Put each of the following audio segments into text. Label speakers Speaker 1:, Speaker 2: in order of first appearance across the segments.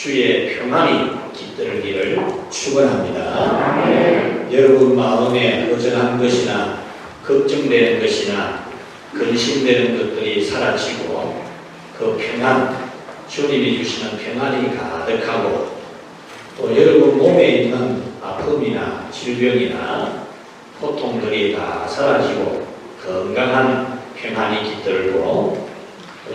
Speaker 1: 주의 평안이 깃들기를 축원합니다. 여러분 마음에 허전한 것이나 걱정되는 것이나 근심되는 것들이 사라지고 그 평안, 주님이 주시는 평안이 가득하고 또 여러분 몸에 있는 아픔이나 질병이나 고통들이 다 사라지고 건강한 평안이 깃들고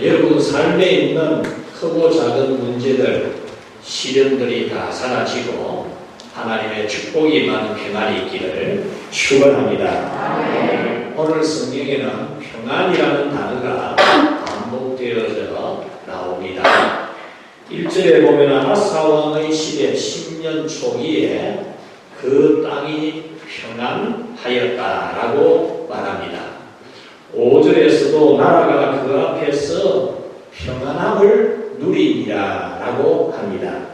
Speaker 1: 여러분 삶에 있는 크고 작은 문제들, 시련들이 다 사라지고 하나님의 축복이 많은 평안이 있기를 축원합니다. 오늘 성경에는 평안이라는 단어가 반복되어져 나옵니다. 1절에 보면 아사 왕의 시대 10년 초기에 그 땅이 평안하였다라고 말합니다. 5절에서도 나라가 그 앞에서 평안함을 누리니라라고 합니다.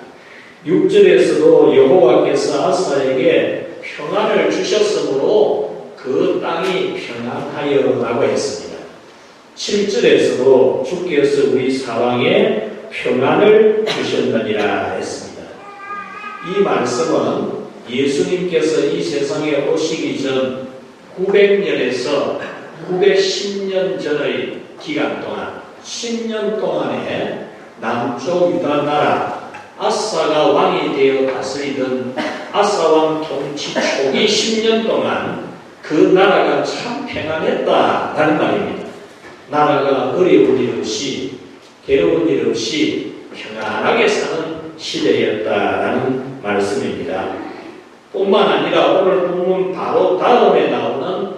Speaker 1: 6절에서도 여호와께서 아사에게 평안을 주셨으므로 그 땅이 평안하여라고 했습니다. 7절에서도 주께서 우리 사방에 평안을 주셨느니라 했습니다. 이 말씀은 예수님께서 이 세상에 오시기 전 900년에서 910년 전의 기간 동안 10년 동안에 남쪽 유다 나라 아사가 왕이 되어 다스리던 아사 왕 통치 초기 10년 동안 그 나라가 참 평안했다라는 말입니다. 나라가 어려운 일 없이 괴로운 일 없이 평안하게 사는 시대였다라는 말씀입니다. 뿐만 아니라 오늘 본문 바로 다음에 나오는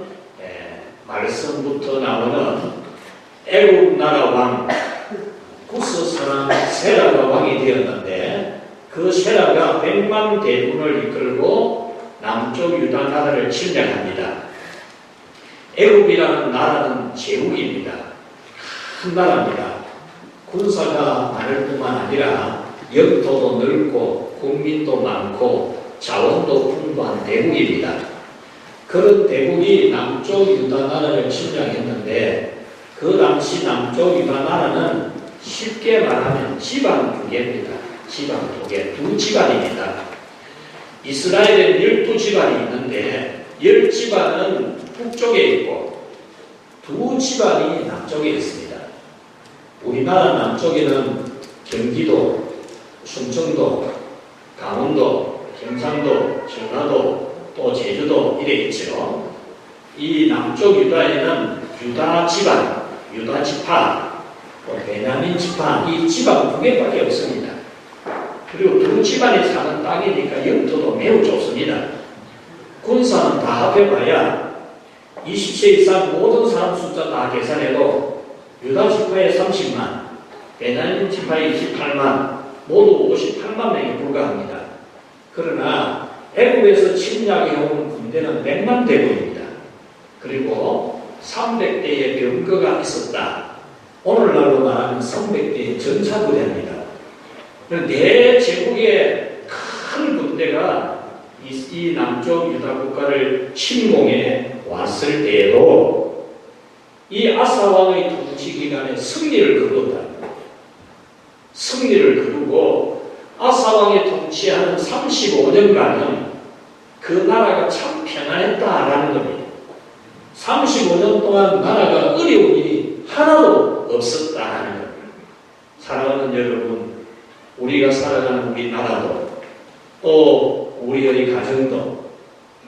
Speaker 1: 말씀부터 나오는 애굽 나라 왕 구스 사람 세라가 왕이 되었는데 그 세라가 100만 대군을 이끌고 남쪽 유다 나라를 침략합니다. 애굽이라는 나라는 제국입니다. 큰 나라입니다. 군사가 많을 뿐만 아니라 영토도 넓고 국민도 많고 자원도 풍부한 대국입니다. 그런 대국이 남쪽 유다 나라를 침략했는데 그 당시 남쪽 유다 나라는 쉽게 말하면 지방 두 개입니다. 지방 두 개, 두 집안입니다. 이스라엘에 12집안이 있는데 10집안은 북쪽에 있고 두 집안이 남쪽에 있습니다. 우리나라 남쪽에는 경기도, 충청도, 강원도, 경상도, 전라도, 또 제주도 이래 있죠. 이 남쪽 유다에는 유다 집안, 유다 지파, 베냐민 지파 이 지방 두 개밖에 없습니다. 그리고 두 집안이 사는 땅이니까 영토도 매우 좁습니다. 군사는 다 합해봐야 20세 이상 모든 사람 숫자 다 계산해도 유다 지파에 30만, 베냐민 지파에 28만, 모두 58만 명에 불과합니다. 그러나 애굽에서 침략해온 군대는 100만 대군입니다. 그리고 300대의 병거가 있었다. 오늘날로 말하면 300대의 전차부대입니다. 네 제국의 큰 군대가 이 남쪽 유다 국가를 침공해 왔을 때에도 이 아사 왕의 통치 기간에 승리를 거두었다. 승리를 거두고 아사 왕이 통치하는 35년간은 그 나라가 참 평안했다라는 겁니다. 35년 동안 나라가 어려운 일이 하나도 없었다는 겁니다. 사랑하는 여러분, 우리가 살아가는 우리나라도 또 우리의 가정도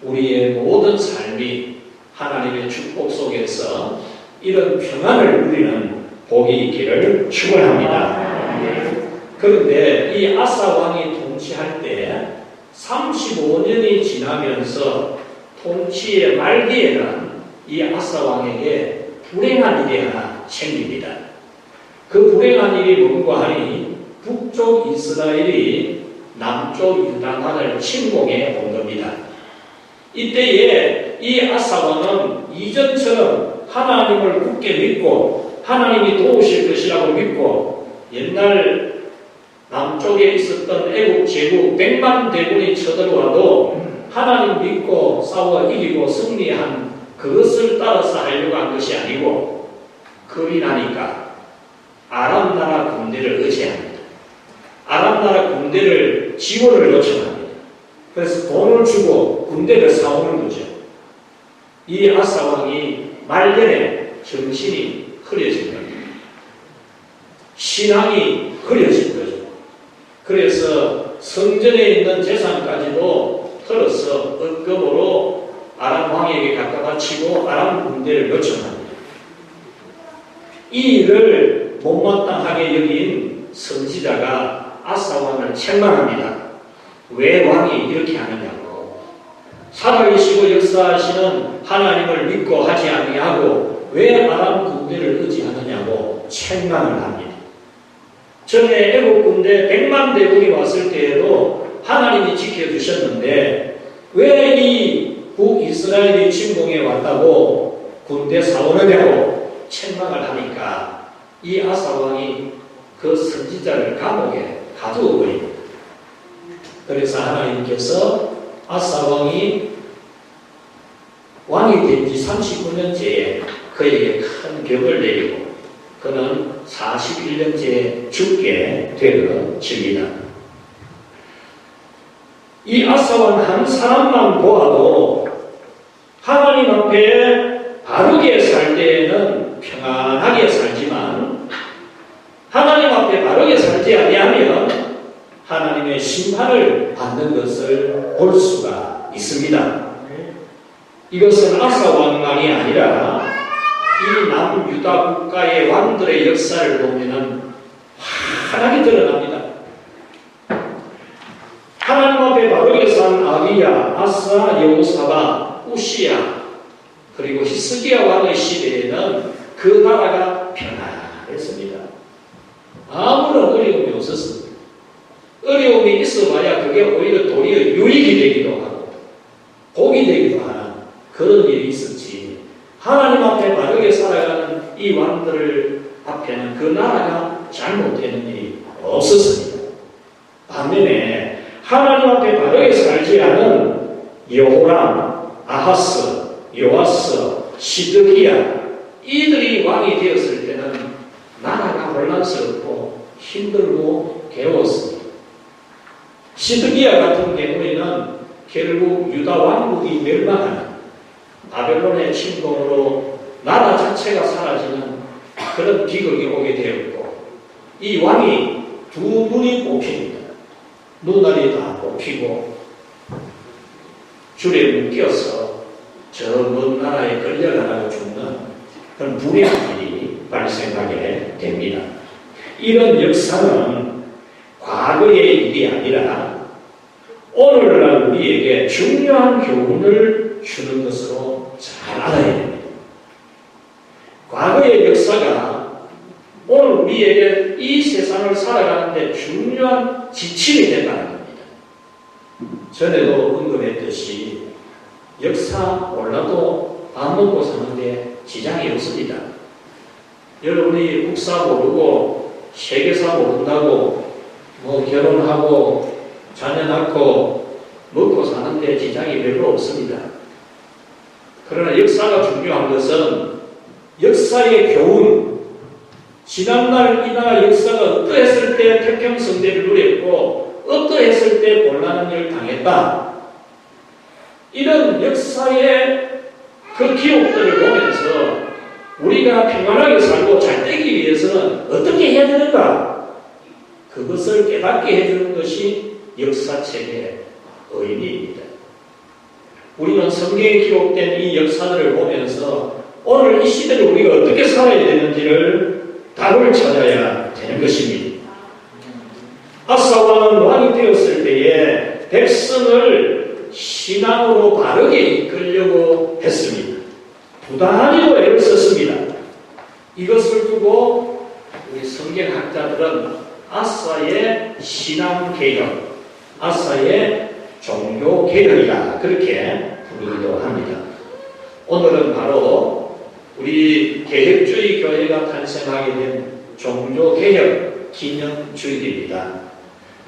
Speaker 1: 우리의 모든 삶이 하나님의 축복 속에서 이런 평안을 누리는 복이 있기를 축원합니다. 그런데 이 아사 왕이 통치할 때 35년이 지나면서 통치의 말기에는 이 아사 왕에게 불행한 일이 하나 생깁니다. 그 불행한 일이 뭔가 하니 북쪽 이스라엘이 남쪽 유다 나라를 침공해 온 겁니다. 이때에 이 아사 왕은 이전처럼 하나님을 굳게 믿고 하나님이 도우실 것이라고 믿고 옛날 남쪽에 있었던 애국 제국 100만 대군이 쳐들어와도 하나님 믿고 싸워 이기고 승리한 그것을 따라서 하려고 한 것이 아니고 겁이 나니까 아람 나라 군대를 의지합니다. 아람 나라 군대 군대를 지원을 요청합니다. 그래서 돈을 주고 군대를 사오는 거죠. 이 아사 왕이 말년에 정신이 흐려진 겁니다. 신앙이 흐려진 거죠. 그래서 성전에 있는 재산까지도 털어서 헌금으로 아람 왕에게 갖다 바치고 아람 군대를 요청합니다. 이 일을 못마땅하게 여긴 선지자가 아사 왕을 책망합니다. 왜 왕이 이렇게 하느냐고. 살아계시고 역사하시는 하나님을 믿고 하지 아니하고 왜 아람 군대를 의지하느냐고 책망을 합니다. 전에 애국 군대 100만 대군이 왔을 때에도 하나님이 지켜주셨는데 왜 이 북이스라엘이 침공해 왔다고 군대 사오느냐고 책망을 하니까 이 아사 왕이 그 선지자를 감옥에 가두어 버립니다. 그래서 하나님께서 아사 왕이 된 지 39년째에 그에게 큰 벽을 내리고 그는 41년째 죽게 되어집니다. 이 아사 왕 한 사람만 보아도 하나님 앞에 바르게 살 때에는 평안하게 살지만 하나님 앞에 바르게 살지 아니하면 하나님의 심판을 받는 것을 볼 수가 있습니다. 이것은 아사 왕만이 아니라 이 남유다 국가의 왕들의 역사를 보면 환하게 드러납니다. 하나님 앞에 바르게 산 아비야, 아사, 여호사밧, 우시야 그리고 히스기야 왕의 시대에는 그 나라가 평안했습니다. 아무런 어려움이 없었습니다. 어려움이 있어봐야 그게 오히려 도리어 유익이 되기도 하고 복이 되기도 하는 그런 일이 있었지. 하나님 앞에 바르게 살아가는 이 왕들 앞에는 그 나라가 잘못되는 일이 없었습니다. 반면에 하나님 앞에 바르게 살지 않은 여호람, 아하스, 요아스, 시드기야 이들이 왕이 되었을 때는 나라가 혼란스럽고 힘들고 괴로웠습니다. 시드기야 같은 경우에는 결국 유다 왕국이 멸망하는 바벨론의 침공으로 나라 자체가 사라지는 그런 비극이 오게 되었고 이 왕이 두 눈이 뽑힙니다. 눈알이 다 뽑히고 줄에 묶여서 저 먼 나라에 끌려가다가 죽는 그런 불행한 일이 발생하게 됩니다. 이런 역사는 과거의 일이 아니라 오늘날 우리에게 중요한 교훈을 주는 것으로 잘 알아야 됩니다. 과거의 역사가 오늘 우리에게 이 세상을 살아가는데 중요한 지침이 된다는 겁니다. 전에도 언급했듯이 역사 몰라도 밥 먹고 사는데 지장이 없습니다. 여러분이 국사 모르고 세계사 모른다고 결혼하고 자녀 낳고 먹고 사는데 지장이 별로 없습니다. 그러나 역사가 중요한 것은 역사의 교훈, 지난날 이 나라 역사가 어떠했을 때 태평성대를 누렸고 어떠했을 때 곤란한 일을 당했다. 이런 역사의 그 기록들을 보면서 우리가 평안하게 살고 잘 되기 위해서는 어떻게 해야 되는가? 그것을 깨닫게 해주는 것이 역사책의 의미입니다. 우리는 성경에 기록된 이 역사들을 보면서 오늘 이 시대를 우리가 어떻게 살아야 되는지를 답을 찾아야 되는 것입니다. 아사 왕은 왕이 되었을 때에 백성을 신앙으로 바르게 이끌려고 했습니다. 부단히도 애를 썼습니다. 이것을 두고 우리 성경학자들은 아사의 신앙개혁, 아사의 종교개혁이라 그렇게 부르기도 합니다. 오늘은 바로 우리 개혁주의 교회가 탄생하게 된 종교개혁 기념주일입니다.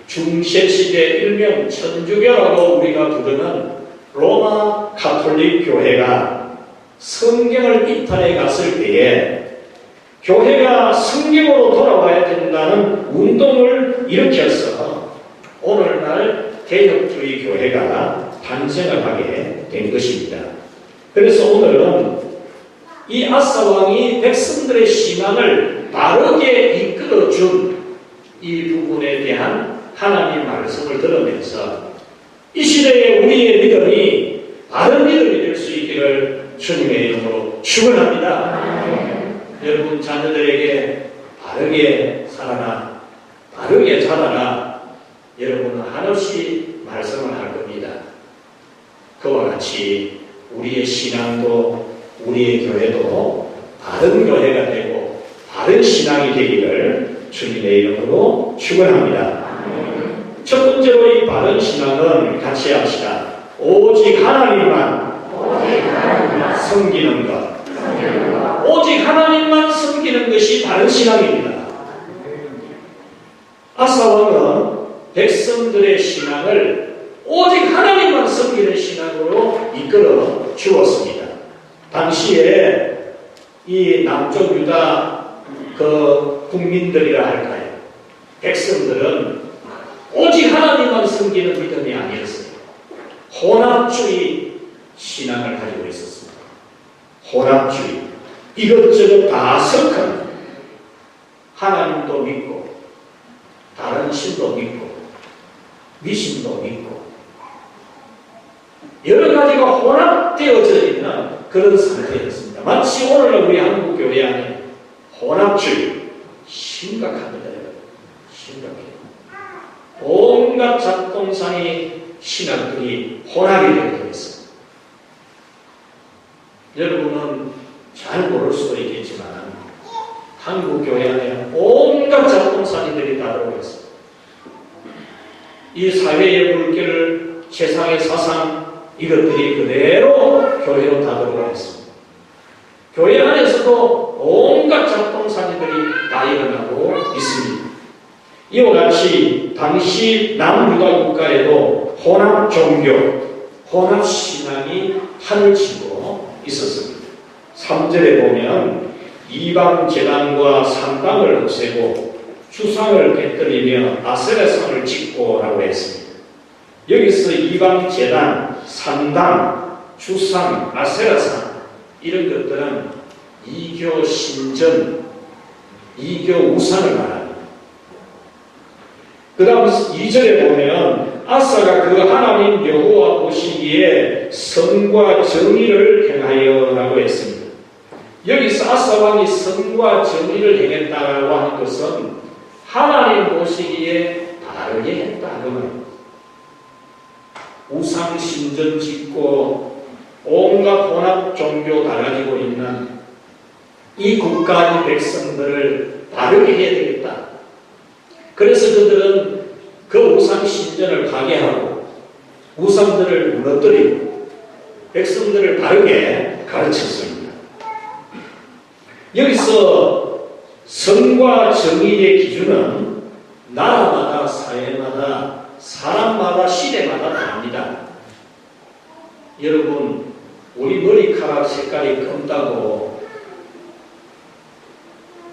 Speaker 1: 중세시대 일명 천주교라고 우리가 부르는 로마 가톨릭 교회가 성경을 이탈해 갔을 때에 교회가 성경으로 돌아와야 된다는 운동을 일으켜서 오늘날 개혁주의 교회가 탄생을 하게 된 것입니다. 그래서 오늘은 이 아사 왕이 백성들의 신앙을 바르게 이끌어준 이 부분에 대한 하나님의 말씀을 들으면서 이 시대에 우리의 믿음이 바른 믿음이 될 수 있기를 주님의 이름으로 축원합니다. 여러분 자녀들에게 바르게 살아라, 바르게 자라라, 여러분은 한없이 말씀을 할 겁니다. 그와 같이 우리의 신앙도 우리의 교회도 바른 교회가 되고 바른 신앙이 되기를 주님의 이름으로 축원합니다. 첫 번째로 이 바른 신앙은 같이 합시다. 오직 하나님만 섬기는 것. 오직 하나님만 섬기는 것이 바른 신앙입니다. 아사 왕은 백성들의 신앙을 오직 하나님만 섬기는 신앙으로 이끌어 주었습니다. 당시에 이 남쪽 유다 그 국민들이라 할까요? 백성들은 오직 하나님만 섬기는 믿음이 아니었어요. 혼합주의 신앙을 가지고 있었습니다. 혼합주의. 이것저것 다 섞은 하나님도 믿고 다른 신도 믿고 미신도 믿고 여러 가지가 혼합되어져 있는 그런 상태였습니다. 마치 오늘날 우리 한국교회 안에 혼합주의 심각합니다. 심각해요. 온갖 작동상의 신앙들이 혼합이 되어 있습니다. 여러분은 잘 모를 수도 있겠지만 한국 교회 안에 온갖 작동산이들이 다 들어가 있습니다. 이 사회의 물결을 세상의 사상 이것들이 그대로 교회로 다 들어가 있습니다. 교회 안에서도 온갖 작동산이들이 다 일어나고 있습니다. 이와 같이 당시 남유다 국가에도 혼합 종교, 혼합 신앙이 판을 치고 있었습니다. 3절에 보면 이방 제단과 산당을 없애고 주상을 깨뜨리며 아세라상을 짓고 라고 했습니다. 여기서 이방 제단, 산당, 주상, 아세라상 이런 것들은 이교 신전, 이교 우상을 말합니다. 그 다음 2절에 보면 아사가 그 하나님 여호와 보시기에 선과 정의를 행하여 라고 했습니다. 여기서 아사 왕이 선과 정의를 행했다고 하는 것은 하나님 보시기에 바르게 했다. 그러면 우상 신전 짓고 온갖 혼합 종교 달라지고 있는 이 국가, 이 백성들을 바르게 해야 되겠다. 그래서 그들은 그 우상 신전을 파괴하고 우상들을 무너뜨리고 백성들을 바르게 가르쳤습니다. 여기서 선과 정의의 기준은 나라마다, 사회마다, 사람마다, 시대마다 다릅니다. 여러분, 우리 머리카락 색깔이 검다고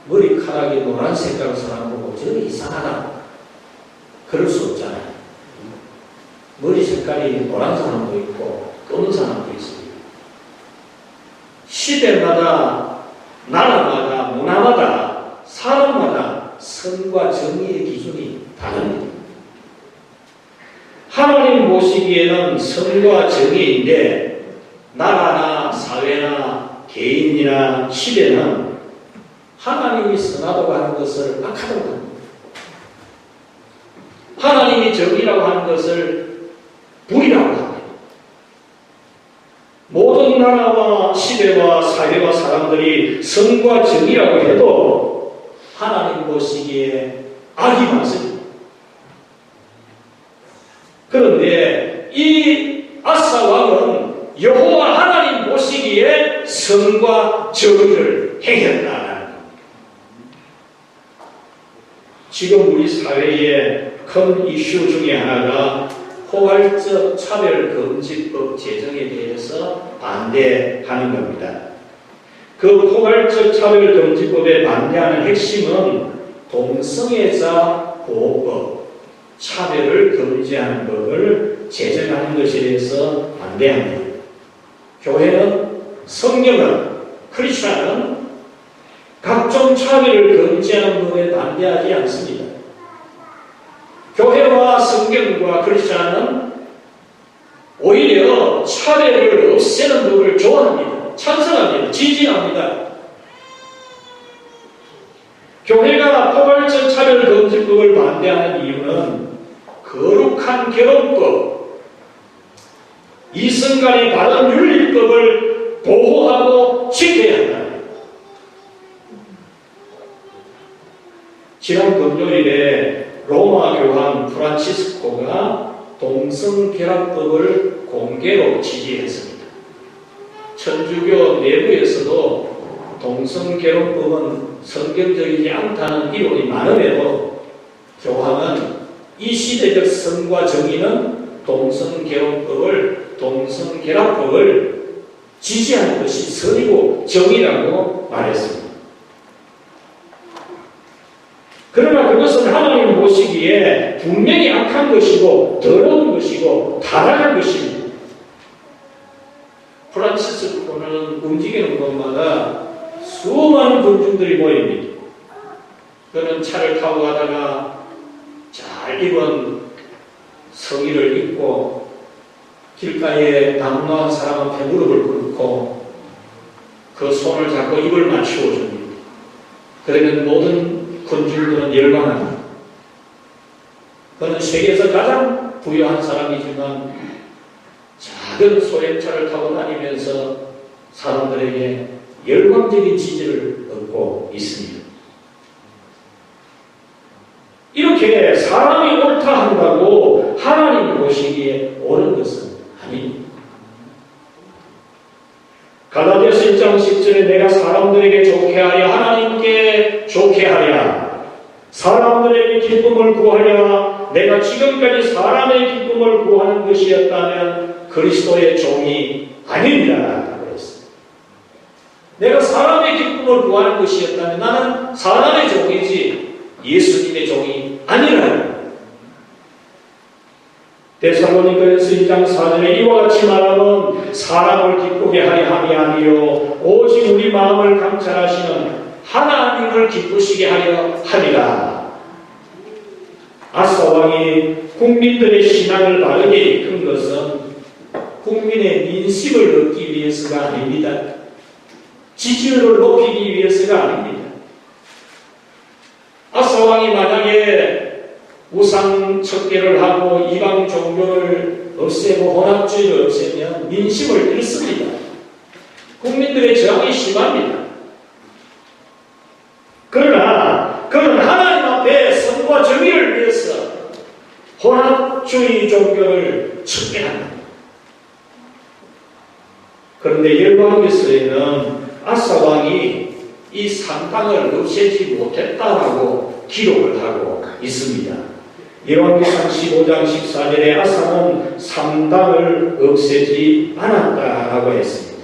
Speaker 1: 머리카락이 노란 색깔 사람 보고 저 이상하다 그럴 수 없잖아요. 머리 색깔이 노란 사람도 있고 검은 사람도 있습니다. 시대마다, 나라마다, 문화마다, 사람마다 선과 정의의 기준이 다릅니다. 하나님 보시기에는 선과 정의인데 나라나 사회나 개인이나 시대는 하나님이 선하다고 하는 것을 악하다고 합니다. 하나님이 정의라고 하는 것을 불이라고 합니다. 모든 나라와 시대와 사회와 사람들이 선과 정의라고 해도 하나님 보시기에 악이 많습니다. 그런데 이 아사 왕은 여호와 하나님 보시기에 선과 정의를 행했다. 지금 우리 사회의 큰 이슈 중에 하나가 포괄적 차별금지법 제정에 대해서 반대하는 겁니다. 그 포괄적 차별금지법에 반대하는 핵심은 동성애자 보호법, 차별을 금지하는 법을 제정하는 것에 대해서 반대합니다. 교회는, 성경은, 크리스천은 각종 차별을 금지하는 법에 반대하지 않습니다. 교회와 성경과 크리스천은 오히려 차별을 없애는 법을 좋아합니다. 찬성합니다. 지지합니다. 교회가 포괄적 차별금지법을 반대하는 이유는 거룩한 결혼법, 이성간의 바른 윤리법을 보호하고 지켜야 한다. 지난 금요일에 로마 교황 프란치스코가 동성결합법을 공개로 지지했습니다. 천주교 내부에서도 동성결혼법은 성경적이지 않다는 이론이 많음에도 교황은 이 시대적 성과 정의는 동성결합법을 지지하는 것이 선이고 정의라고 말했습니다. 그러나 그것은 하나님 보시기에 분명히 악한 것이고 더러운 것이고 타락한 것입니다. 프란치스코는 움직이는 곳마다 수많은 군중들이 모입니다. 그는 차를 타고 가다가 잘 입은 성의를 입고 길가에 남노한 사람 앞에 무릎을 꿇고 그 손을 잡고 입을 맞추어 줍니다. 그러면 모든 군중들은 열광합니다. 그는 세계에서 가장 부유한 사람이지만 작은 소형차를 타고 다니면서 사람들에게 열광적인 지지를 얻고 있습니다. 이렇게 사람이 옳다 한다고 하나님이 보시기에 옳은 것은 아닙니다. 갈라디아서 1장 10절에 내가 사람들에게 좋게 하려 하나님께 좋게 하랴 사람들에게 기쁨을 구하랴 내가 지금까지 사람의 기쁨을 구하는 것이었다면 그리스도의 종이 아닙니다. 내가 사람의 기쁨을 구하는 것이었다면 나는 사람의 종이지 예수님의 종이 아니라. 데살로니가전서 2장 4절에 이와 같이 말하면 사람을 기쁘게 하려 함이 아니요 오직 우리 마음을 감찰하시는 하나님을 기쁘시게 하려 함이라. 아사 왕이 국민들의 신앙을 바르게 이끈 것은 국민의 민심을 얻기 위해서가 아닙니다. 지지율을 높이기 위해서가 아닙니다. 아사 왕이 만약에 우상 척결을 하고 이방 종교를 없애고 혼합주의를 없애면 민심을 잃습니다. 국민들의 저항이 심합니다. 그러나 그는 하나님 앞에 선과 정의를 위해서 혼합주의 종교를 척결한다. 그런데 열방기서에는 아사 왕이 이 산당을 없애지 못했다라고 기록을 하고 있습니다. 열왕기상 15장 14절에 아사는 산당을 없애지 않았다라고 했습니다.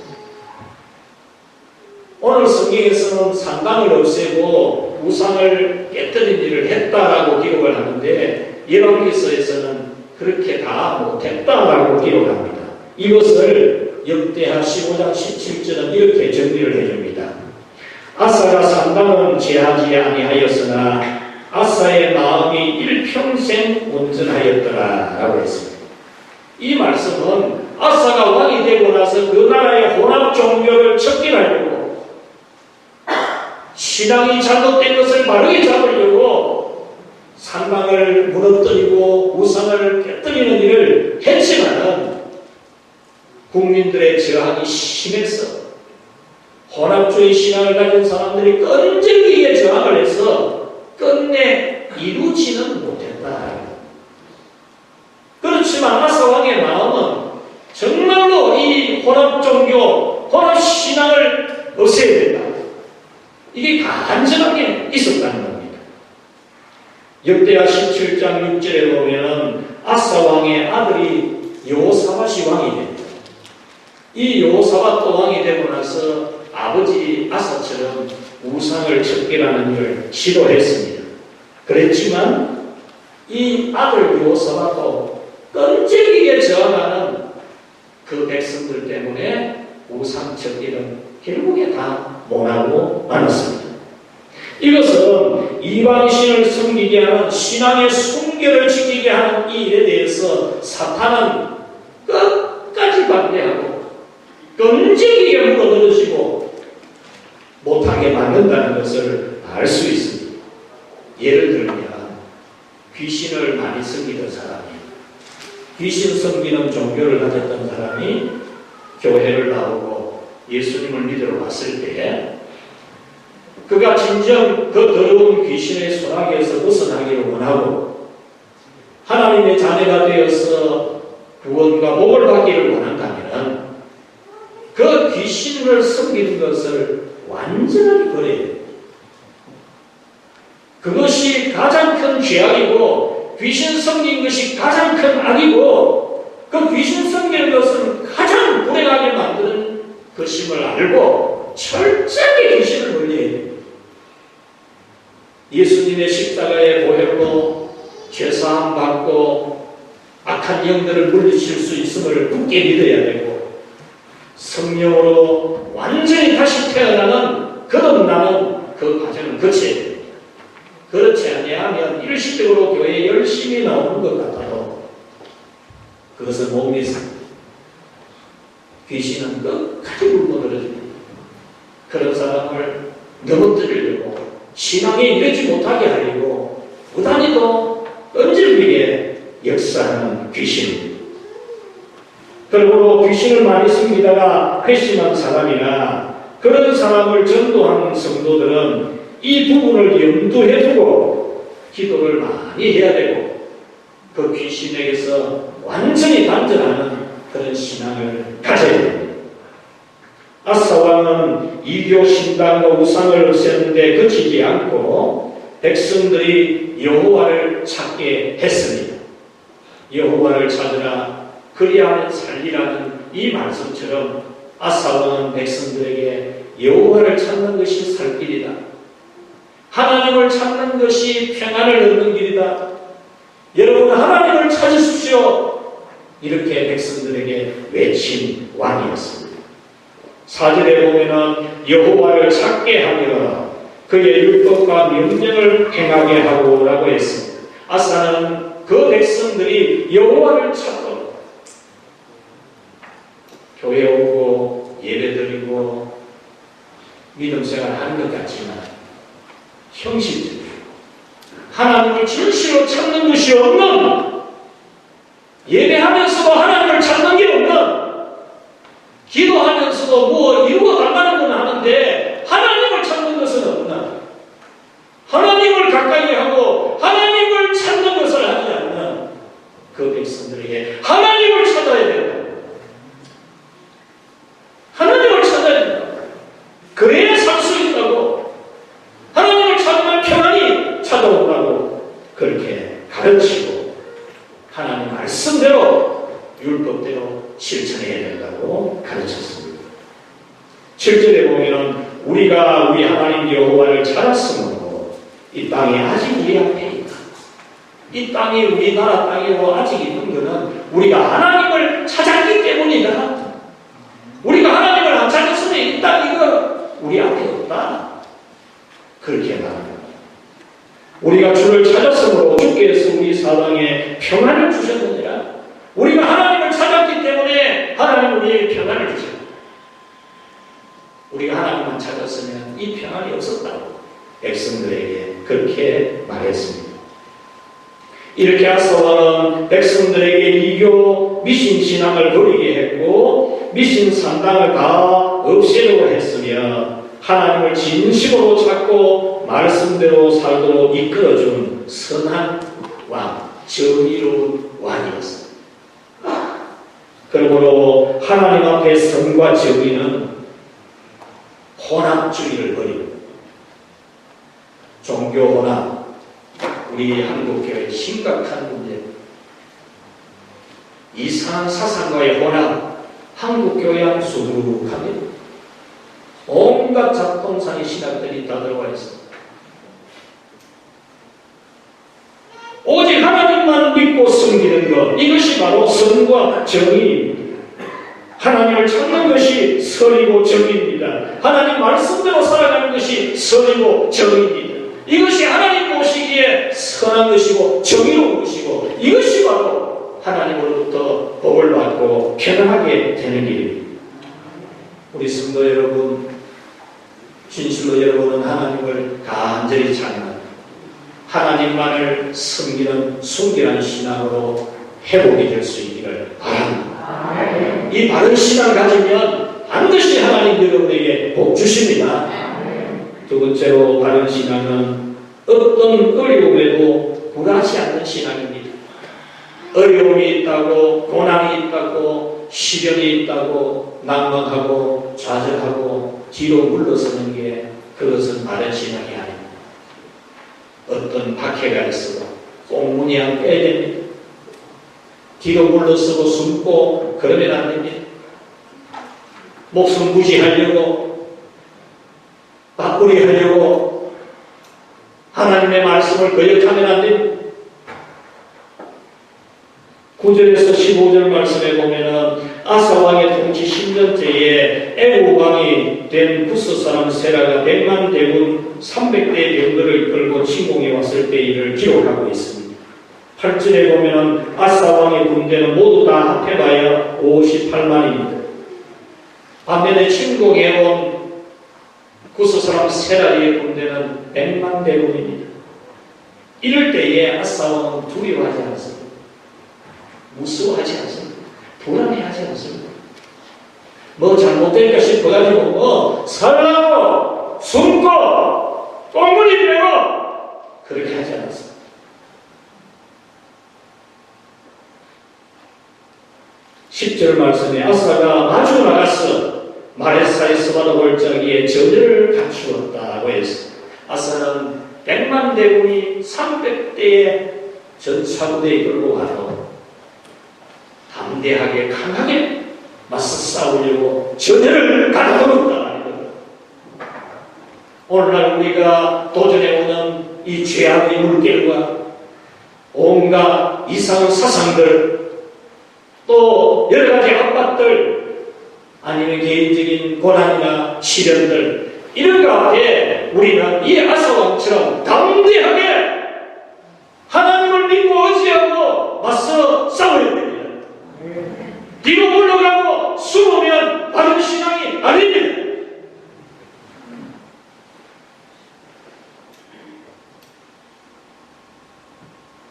Speaker 1: 오늘 성경에서는 산당을 없애고 우상을 깨뜨린 일을 했다라고 기록을 하는데 열왕기서에서는 그렇게 다 못했다라고 기록합니다. 이것을 역대하 15장 17절은 이렇게 정리를 해줍니다. 아사가 산당은 제하지 아니하였으나 아사의 마음이 일평생 온전하였더라 라고 했습니다. 이 말씀은 아사가 왕이 되고 나서 그 나라의 혼합 종교를 척결하려고 신앙이 잘못된 것을 바르게 잡으려고 산당을 무너뜨리고 우상을 깨뜨리는 일을 했지만 국민들의 저항이 심해서 혼합주의 신앙을 가진 사람들이 끈질기게 저항을 해서 끝내 이루지는 못했다. 그렇지만 아사 왕의 마음은 정말로 이 혼합종교, 혼합신앙을 없애야 된다. 이게 간절하게 있었다는 겁니다. 역대하 17장 6절에 보면 아사 왕의 아들이 여호사밧이 왕이 됩니다. 이 여호사밧 왕이 되고 나서 아버지 아사처럼 우상을 척결하는 일을 시도했습니다. 그랬지만 이 아들 여호사밧도 끈질기게 저항하는 그 백성들 때문에 우상 척일은 결국에 다 못하고 말았습니다. 이것은 이방신을 섬기게 하는 신앙의 순결을 지키게 하는 이 일에 대해서 사탄은 끝까지 반대하고 끈질기게 물어뜯으시고 못하게 만든다는 것을 알 수 있습니다. 예를 들면 귀신을 많이 섬기던 사람이, 귀신 섬기는 종교를 가졌던 사람이 교회를 나오고 예수님을 믿으러 왔을 때 그가 진정 그 더러운 귀신의 손아귀에서 벗어나기를 원하고 하나님의 자녀가 되어서 구원과 복을 받기를 원한다면 그 귀신을 섬기는 것을 완전히 버려야 됩니다. 그것이 가장 큰 죄악이고 귀신 섬긴 것이 가장 큰 악이고 그 귀신 섬기는 것은 가장 불행하게 만드는 것임을 알고 철저하게 귀신을 멀리해야 됩니다. 예수님의 십자가의 보혈로 죄사함 받고 악한 영들을 물리칠 수 있음을 굳게 믿어야 되고 성령으로 완전히 다시 태어나는 거듭나는 그 과정을 거쳐야 됩니다. 그렇지 아니하면 일시적으로 교회에 열심히 나오는 것 같아도 그것은 못 믿습니다. 귀신은 끝까지 물고들어줍니다. 그런 사람을 넘어뜨리려고 신앙에 이르지 못하게 하려고 무단히도 끈질기게 역사하는 귀신입니다. 그러므로 귀신을 많이 숨기다가 회심한 사람이나 그런 사람을 전도하는 성도들은 이 부분을 염두에 두고 기도를 많이 해야 되고 그 귀신에게서 완전히 단절하는 그런 신앙을 가져야 됩니다. 아사 왕은 이교 신당과 우상을 없애는데 그치지 않고 백성들이 여호와를 찾게 했습니다. 여호와를 찾으라 그리하면 살리라는 이 말씀처럼 아사 왕은 백성들에게 여호와를 찾는 것이 살 길이다. 하나님을 찾는 것이 평안을 얻는 길이다. 여러분 하나님을 찾으십시오. 이렇게 백성들에게 외친 왕이었습니다. 4절에 보면은 여호와를 찾게 하며 그의 율법과 명령을 행하게 하고 라고 했습니다. 아사는 그 백성들이 여호와를 찾도록 교회 오고 예배드리고 믿음생활 하는 것 같지만 형식적이고 하나님을 진실로 찾는 것이 없는, 예배하면서도 하나님을 찾는 게 없는, 기도하면서도 뭐 이루어 나가는 건 하는데 하나님을 찾는 것은 없나, 하나님을 가까이 하고 하나님을 찾는 것을 하지 않는 그 백성들에게 하나님을 찾아야 된다. 하나님을 찾아야 된다. 그래야 살 수 있다고. 하나님을 찾으면 평안이 찾아온다고 그렇게 가르치고 하나님 말씀대로 율법대로 실천해야 된다고 가르쳤습니다. 7절에 보면 우리가 우리 하나님 여호와를 찾았으므로 이 땅이 아직 우리 앞에 있다. 이 땅이 우리나라 땅이고 아직 있는 것은 우리가 하나님을 찾았기 때문이다. 우리가 하나님을 안 찾았으면 이 땅이 우리 앞에 없다. 그렇게 말합니다. 우리가 주를 찾았으므로 주께서 우리 사방에 평안을 주셨느니라. 우리가 하나님을 찾았기 때문에 하나님 우리에게 평안을 주셨다. 우리가 하나님만 찾았으면 이 평안이 없었다고 백성들에게 그렇게 말했습니다. 이렇게 아사 왕은 백성들에게 이교 미신 신앙을 버리게 했고 미신 산당을 다 없애려고 했으며 하나님을 진심으로 찾고 말씀대로 살도록 이끌어준 선한 왕, 정의로운 왕이었습니다. 그러므로 하나님 앞에 선과 정의는 혼합주의를 버리고 종교 혼합, 우리 한국교회의 심각한 문제, 이상한 사상과의 혼합, 한국교회 수두룩합니다. 온갖 잡동사니 신학들이 다 들어와 있습니다. 오직 하나님 섬기는 것, 이것이 바로 선과 정의입니다. 하나님을 찾는 것이 선이고 정의입니다. 하나님 말씀대로 살아가는 것이 선이고 정의입니다. 이것이 하나님 보시기에 선한 것이고 정의로운 것이고, 이것이 바로 하나님으로부터 복을 받고 편안하게 되는 길입니다. 우리 성도 여러분, 진실로 여러분은 하나님을 간절히 찬양합니다. 하나님만을 섬기는 순결한 신앙으로 회복이 될 수 있기를 바랍니다. 이 바른 신앙을 가지면 반드시 하나님 여러분에게 복 주십니다. 두 번째로, 바른 신앙은 어떤 어려움에도 굴하지 않는 신앙입니다. 어려움이 있다고, 고난이 있다고, 시련이 있다고 낭망하고 좌절하고 뒤로 물러서는 게, 그것은 바른 신앙이 아닙니다. 어떤 박해가 있어도 꽁무니한 빼야 됩니다. 뒤로 물러서고 숨고 그러면 안 됩니다. 목숨 부지하려고, 바꾸리 하려고 하나님의 말씀을 거역하면 안 됩니다. 9절에서 15절 말씀에 보면은 아사 왕의 통치 10년째에 애굽 왕이 된 구스 사람 세라가 100만 대군 300대의 병거를 끌고 침공해 왔을 때 일을 기록하고 있습니다. 8절에 보면은 아사 왕의 군대는 모두 다 합해봐야 58만입니다. 반면에 침공해온 구스 사람 세라의 군대는 100만 대군입니다. 이럴 때에 아사 왕은 두려워하지 않습니다. 무서워하지 않습니다. 불안해하지 않습니다. 뭐 잘못될까 싶어가지고 살라고 숨고 꽁무니 빼고 그렇게 하지 않았습니다. (10절) 말씀에 아사가 마주 나가서 마레사에서 받아 골짜기에 전열을 갖추었다고 했습니다. 아사는 100만 대군이 300대의 전차부대에 끌고 가도 담대하게 강하게 맞서 싸우려고 전열을 가다듬었다. 오늘날 우리가 도전해오는 이 죄악의 물결과 온갖 이상한 사상들, 또 여러가지 압박들, 아니면 개인적인 고난이나 시련들, 이런 것 앞에 우리는 이 아사왕처럼 담대하게 하나님을 믿고 의지하고 맞서 싸워야 됩니다. 뒤로 물러가고 숨으면 바른 신앙이 아닙니다.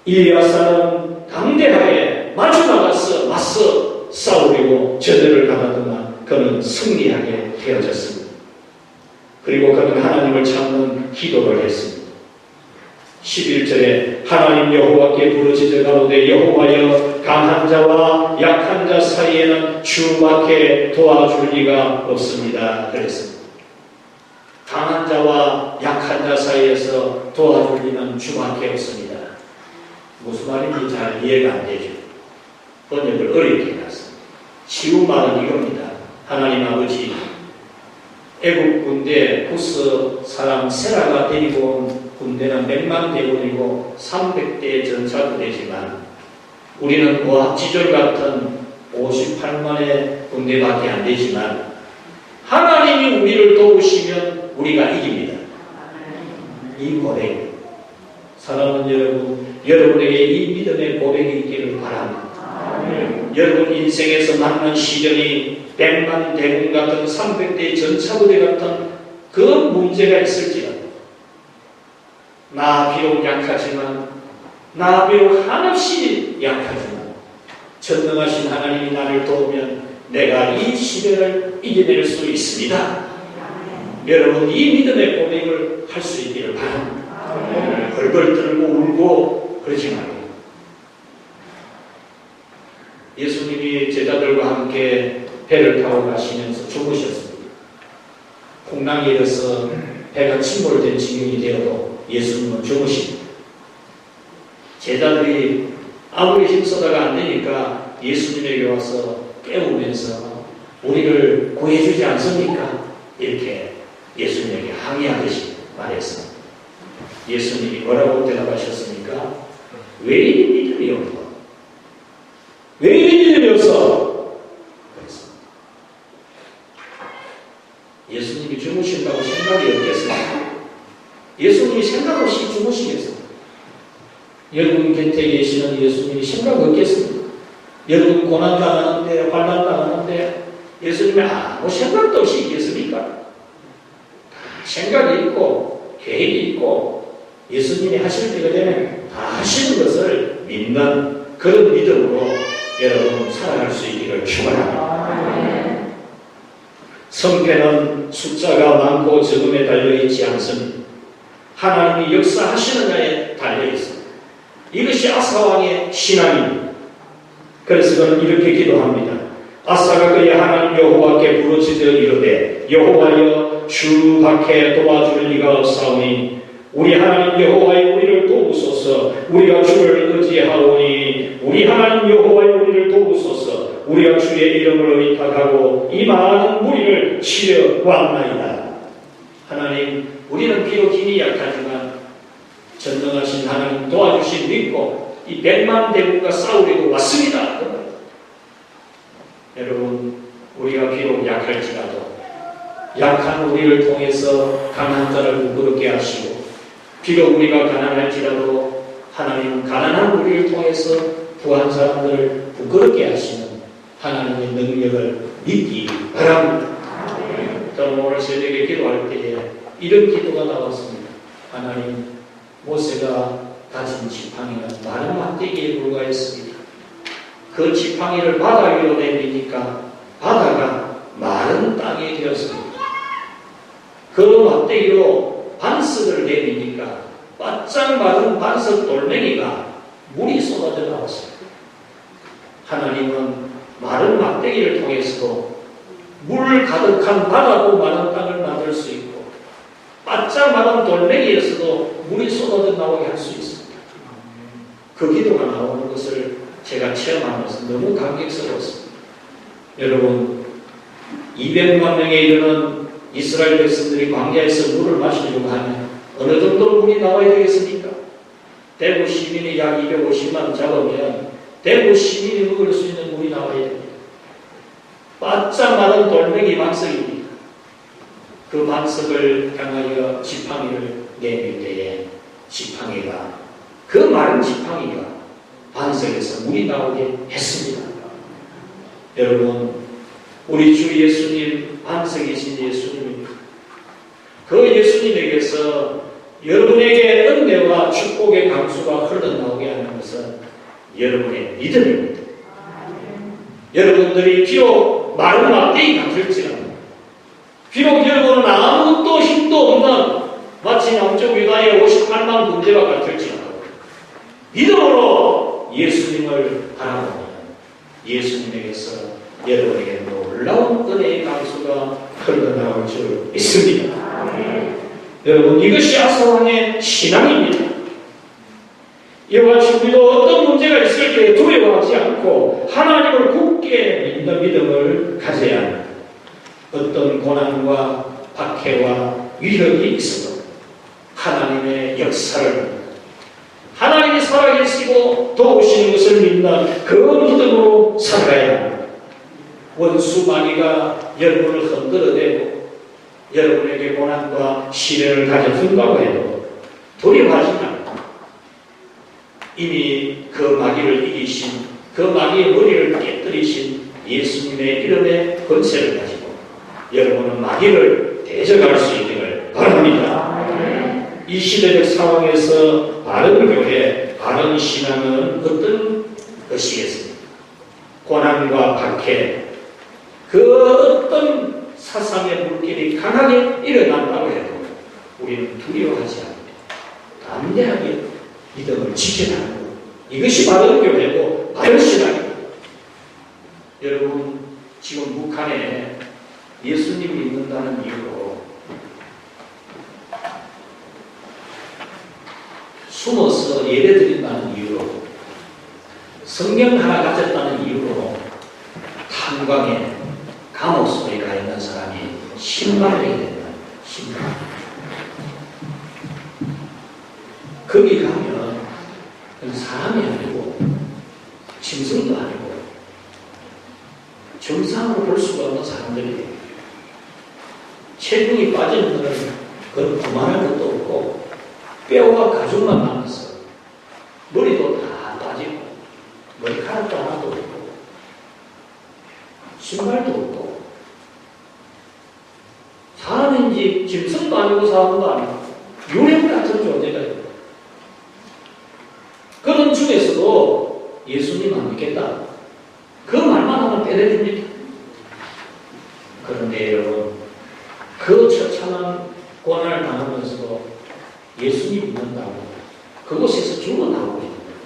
Speaker 1: 이 아사는 담대하게 마주 나가서 맞서 싸우려고 전열을 가다듬어 그는 승리하게 되어졌습니다. 그리고 그는 하나님을 찾는 기도를 했습니다. 11절에 하나님 여호와께 부르짖어 가로되 여호와여, 강한 자와 약한 자 사이에는 주밖에 도와줄 리가 없습니다. 그랬습니다. 강한 자와 약한 자 사이에서 도와줄 리는 주밖에 없습니다. 무슨 말인지 잘 이해가 안 되죠. 번역을 어렵게 해놨습니다. 쉬운 말은 이겁니다. 하나님 아버지, 애국 군대 구스 사람 세라가 데리고 온 군대는 100만 대군이고 300대의 전차부대지만 우리는 모압지졸 같은 58만의 군대밖에 안 되지만 하나님이 우리를 도우시면 우리가 이깁니다. 이 고백, 사랑하는 여러분, 여러분에게 이 믿음의 고백이 있기를 바랍니다. 여러분 인생에서 만난 시련이 100만 대군 같은 300대 전차부대 같은 그 문제가 있을지라도, 나 비록 약하지만, 나 비록 한없이 약하지만 전능하신 하나님이 나를 도우면 내가 이 시련을 이겨낼 수 있습니다. 여러분 이 믿음의 고백을 할 수 있기를 바랍니다. 벌벌 떨고 울고 그러지 말고, 예수님이 제자들과 함께 배를 타고 가시면서 죽으셨습니다. 풍랑이 일어서 배가 침몰된 지경이 되어도 예수님은 죽으십니다. 제자들이 아무리 힘써다가 안 되니까 예수님에게 와서 깨우면서 우리를 구해주지 않습니까? 이렇게 예수님에게 항의하듯이 말했습니다. 예수님이 뭐라고 대답하셨습니까? 왜 이리 믿음이 없노? 주무신다고 생각이 없겠습니까? 예수님이 생각 없이 주무시겠습니까? 여러분 곁에 계시는 예수님이 생각 없겠습니까? 여러분 고난당하는데 환난당하는데 예수님이 아무 생각도 없이 있겠습니까? 생각이 있고 계획이 있고 예수님이 하실 때가 되면 다 하시는 것을 믿는 그런 믿음으로 여러분 살아갈 수 있기를 축원합니다. 성패는 숫자가 많고 적음에 달려있지 않습니다. 하나님이 역사하시느냐에 달려있습니다. 이것이 아사왕의 신앙입니다. 그래서 그는 이렇게 기도합니다. 아사가 그의 하나님 여호와께 부르짖어 이르되 여호와여 주 밖에 도와줄 리가 없사오니 우리 하나님 여호와여 우리를 도우소서. 우리가 주를 의지하오니 우리 하나님 여호와여 우리를 도우소서. 우리가 주의 이름을 의탁하고 이 많은 무리를 치려 왔나이다. 하나님, 우리는 비록 힘이 약하지만 전능하신 하나님 도와주신 믿고 이 100만 대군과 싸우려고 왔습니다. 여러분, 우리가 비록 약할지라도 약한 우리를 통해서 강한 자를 부끄럽게 하시고, 비록 우리가 가난할지라도 하나님은 가난한 우리를 통해서 부한 사람들을 부끄럽게 하시는 하나님의 능력을 믿기 바랍니다. 저는 오늘 새벽에 기도할 때에 이런 기도가 나왔습니다. 하나님, 모세가 가진 지팡이는 마른 막대기에 불과했습니다. 그 지팡이를 바다 위로 내미니까 바다가 마른 땅이 되었습니다. 그 막대기로 반석을 내미니까 바짝 마른 반석 돌멩이가 물이 쏟아져 나왔습니다. 하나님은 마른 막대기를 통해서도 물 가득한 바다도 마른 땅을 만들 수 있고 바짝 마른 돌멩이에서도 물이 쏟아져 나오게 할 수 있습니다. 그 기도가 나오는 것을 제가 체험하면서 너무 감격스러웠습니다. 여러분, 200만 명에 이르는 이스라엘 백성들이 광야에서 물을 마시려고 하면 어느 정도 물이 나와야 되겠습니까? 대구 시민이 약 250만 잡으면 대구 시민이 먹을 수 있는 물이 나와야 됩니다. 바짝 마른 돌멩이 반석입니다. 그 반석을 향하여 지팡이를 내밀 때에 지팡이가, 그 마른 지팡이가 반석에서 물이 나오게 했습니다. 여러분, 우리 주 예수님, 반석이신 예수님입니다. 그 예수님에게서 여러분에게 은혜와 축복의 강수가 흘러나오게 하는 것은 여러분의 믿음입니다. 여러분들이 비록 마른 막대기 같을지라도, 비록 여러분은 아무것도 힘도 없는 마치 남쪽 유다의 58만 군대와 같을지라도 믿음으로 예수님을 바라보면 예수님에게서 여러분에게 놀라운 은혜의 강수가 흘러나올 줄 믿습니다. 여러분, 이것이 아사왕의 신앙입니다. 이와 같이 우리도 어떤 문제가 있을 때 두려워하지 않고 하나님을 굳게 믿는 믿음을 가져야 합니다. 어떤 고난과 박해와 위력이 있어도 하나님의 역사를, 하나님이 살아계시고 도우시는 것을 믿는 그 믿음으로 살아가야 합니다. 원수 마귀가 여러분을 흔들어대고 여러분에게 고난과 시련을 가져준다고 해도 두려워하지 않고 이미 그 마귀를 이기신, 그 마귀의 머리를 깨뜨리신 예수님의 이름의 권세를 가지고 여러분은 마귀를 대적할 수 있기를 바랍니다. 이 시대적 상황에서 바른 교회, 바른 신앙은 어떤 것이겠습니까? 고난과 박해, 그 어떤 사상의 물길이 강하게 일어난다고 해도 우리는 두려워하지 않습니다. 담대하게 믿음을 지켜나가는 것, 이것이 바른 교회고 바른 신앙입니다. 여러분, 지금 북한에 예수님을 믿는다는 이유로 숨어서 예배드린다는 이유로 성경 하나 가졌다는 이유로 탄광에 감옥 속에 가 있는 사람이 10만 명이 된다. 10만 명. 거기 가면 사람이 아니고 짐승도 아니고 정상으로 볼 수가 없는 사람들이 됩니다. 체중이 빠지는 것은 그건 그만할 것도 없고 뼈와 가죽만 남았어. 머리도 다 빠지고 머리카락도 하나도 없고 신발도 없고 사람인지 짐승도 아니고 사람도 아니고 유령 같은 존재가 있고 그런 중에서도 예수님 안 믿겠다. 그 말만 하면 때려줍니다. 그런데 여러분 그 처참한 고난을 당하면서도 예수님 믿는다고 그곳에서 죽어나오고 있는 거예요.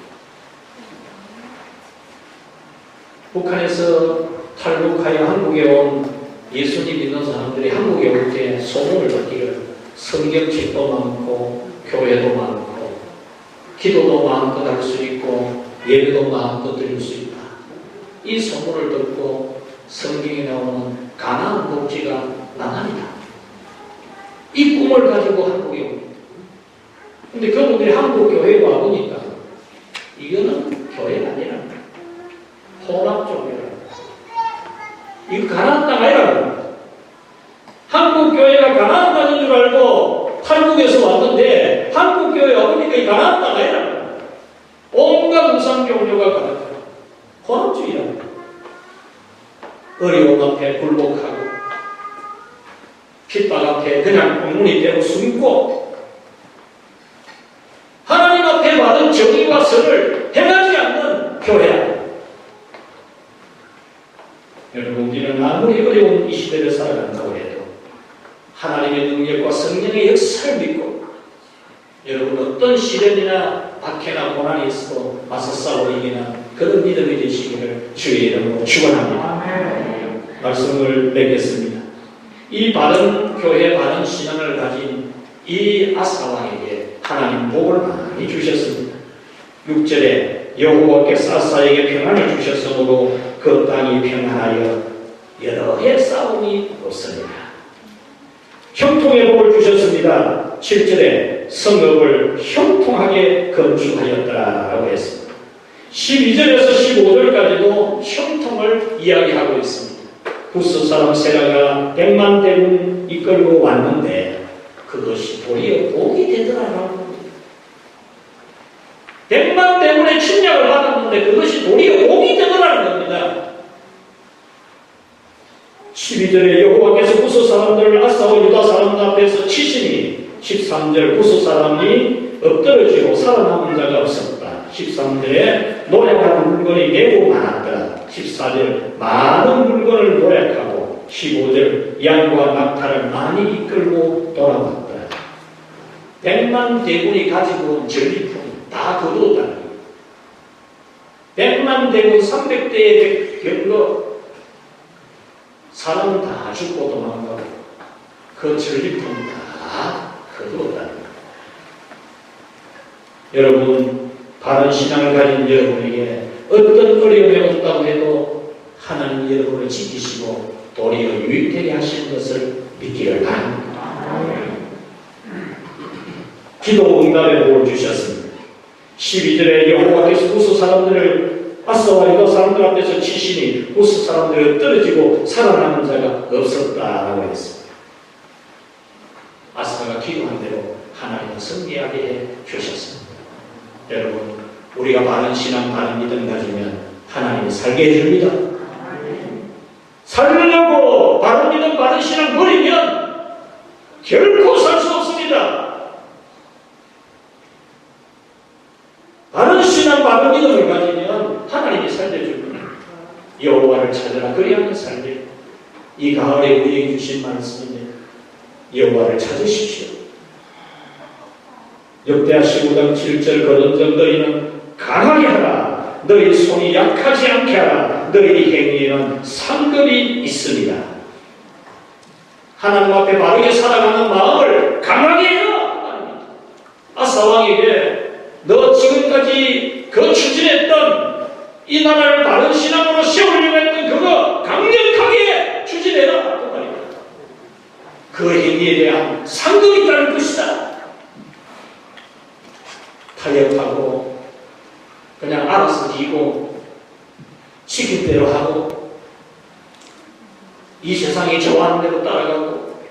Speaker 1: 북한에서 탈북하여 한국에 온 예수님 믿는 사람들이 한국에 올 때 소문을 듣기를 성경책도 많고 교회도 많고 기도도 마음껏 할 수 있고 예배도 마음껏 드릴 수 있다. 이 소문을 듣고 성경에 나오는 가나안 복지가 나갑니다. 이 꿈을 가지고 한국에 옵니다. 근데 그분들이 한국 교회에 와보니까 이거는 교회가 아니라 혼합 종교라. 이거 가나안 땅 아니라 한국 교회가 가나안 땅인 줄 알고 탈북에서 왔는데 한국 교회 와보니까 이 가나안 땅 아니라 온갖 우상 종교가 가득해요. 혼합주의라고. 어려움 앞에 굴복하고 핍박 앞에 그냥 꽁무니 대고 숨고 하나님 앞에 받은 정의와 선을 행하지 않는 교회야. 여러분 우리는 아무리 어려운 이 시대를 살아간다고 해도 하나님의 능력과 성령의 역사를 믿고 여러분 어떤 시련이나 박해나 고난이 있어도 맞서 싸워 이기는 그런 믿음이 되시기를 주의 이름으로 축원합니다. 말씀을 맺겠습니다. 이 바른 교회, 바른 신앙을 가진 이 아사왕에게 하나님 복을 많이 주셨습니다. 6절에 여호와께서 아사에게 평안을 주셨으므로 그 땅이 평안하여 여러 해 싸움이 없습니다. 형통의 복을 주셨습니다. 7절에 성읍을 형통하게 건축하였다라고 했습니다. 12절에서 15절까지도 형통을 이야기하고 있습니다. 구스 사람 세라가 100만 대군 이끌고 왔는데 그것이 도리어 복이 되더라라고 합니다. 100만 대군의 침략을 받았는데 그것이 도리어 복이 되더라는 겁니다. 12절에 여호와께서 구스 사람들을 아사와 유다 사람들 앞에서 치시니 13절 구스 사람이 엎드러지고 살아남은 자가 없었다. 13절에 노력하는 물건이 매우 많았다. 14절 많은 물건을 노력하고 15절 양과 낙타를 많이 이끌고 돌아왔다. 100만 대군이 가지고 온 전리품 다 거두었다. 100만 대군 300대의 병거 사람은 다 죽고 도망가고 그 전리품 다 거두었다. 여러분 바른 신앙을 가진 여러분에게 어떤 어려움이 없다고 해도 하나님 여러분을 지키시고 도리어 유익되게 하시는 것을 믿기를 바랍니다. 기도 응답의 복을 주셨습니다. 12절에 여호와께서 구스 사람들을 아사와 유다 사람들 앞에서 치시니 구스 사람들이 떨어지고 살아남은 자가 없었다라고 했습니다. 아사가 기도한 대로 하나님은 승리하게 해 주셨습니다. 여러분 우리가 바른 신앙, 바른 믿음 가지면 하나님이 살게 해줍니다. 살려고 바른 믿음, 바른 신앙 버리면 결코 살 수 없습니다. 바른 신앙, 바른 믿음을 가지면 하나님이 살려줍니다. 여호와를 찾으라 그리하면 살리라. 이 가을에 우리에게 주신 말씀입니다. 여호와를 찾으십시오. 역대하 15장 7절 거론전 너희는 강하게 하라. 너희 손이 약하지 않게 하라. 너희 행위에는 상급이 있습니다. 하나님 앞에 바르게 살아가는 마음을 강하게 해라. 아사왕에게 너 지금까지 그 추진했던 이 나라를 바른 신앙으로 세우려고 했던 그거 강력하게 추진해라. 그 행위에 대한 상급이 있다는 것이다. 타협하고 그냥 알아서 지고 시킨 대로 하고 이 세상이 좋아하는 대로 따라가고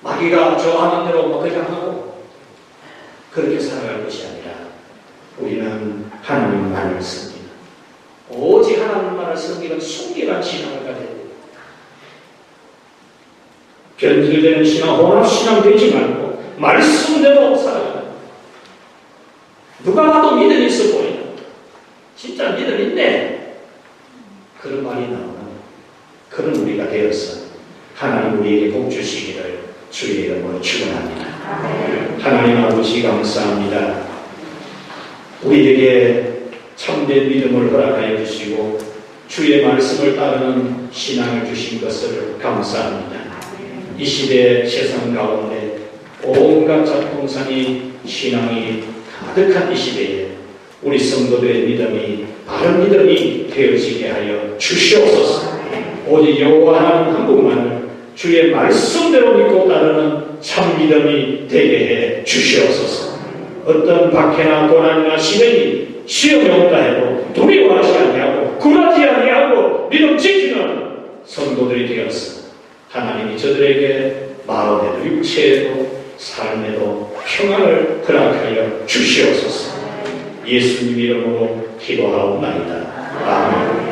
Speaker 1: 마귀가 좋아하는 대로 그냥 하고 그렇게 살아갈 것이 아니라 우리는 하나님만을 섬기는, 오직 하나님만을 섬기는 순결한 신앙을 가져야 됩니다. 변질되는 신앙, 혼합신앙 되지 말고 말씀대로 살아가는, 누가 봐도 믿음 있어 보이는, 진짜 믿음 있네, 그런 말이 나오는 그런 우리가 되어서 하나님 우리에게 복 주시기를 주의 이름으로 축원합니다. 하나님 아버지 감사합니다. 우리에게 참된 믿음을 허락하여 주시고 주의 말씀을 따르는 신앙을 주신 것을 감사합니다. 이 시대 세상 가운데 온갖 작동상이 신앙이 가득한 이 시대에 우리 성도들의 믿음이 바른 믿음이 되어지게 하여 주시옵소서. 오직 여호와 하나님 한 분만을 주의 말씀대로 믿고 따르는 참 믿음이 되게 해 주시옵소서. 어떤 박해나 고난이나 시험이 온다 해도 두려워하지 아니하고 굴하지 아니하고 믿음 지키는 성도들이 되었습니다. 하나님이 저들에게 마음에도 육체에도 삶에도 평안을 허락하여 주시옵소서. 예수님 이름으로 기도하옵나이다. 아멘.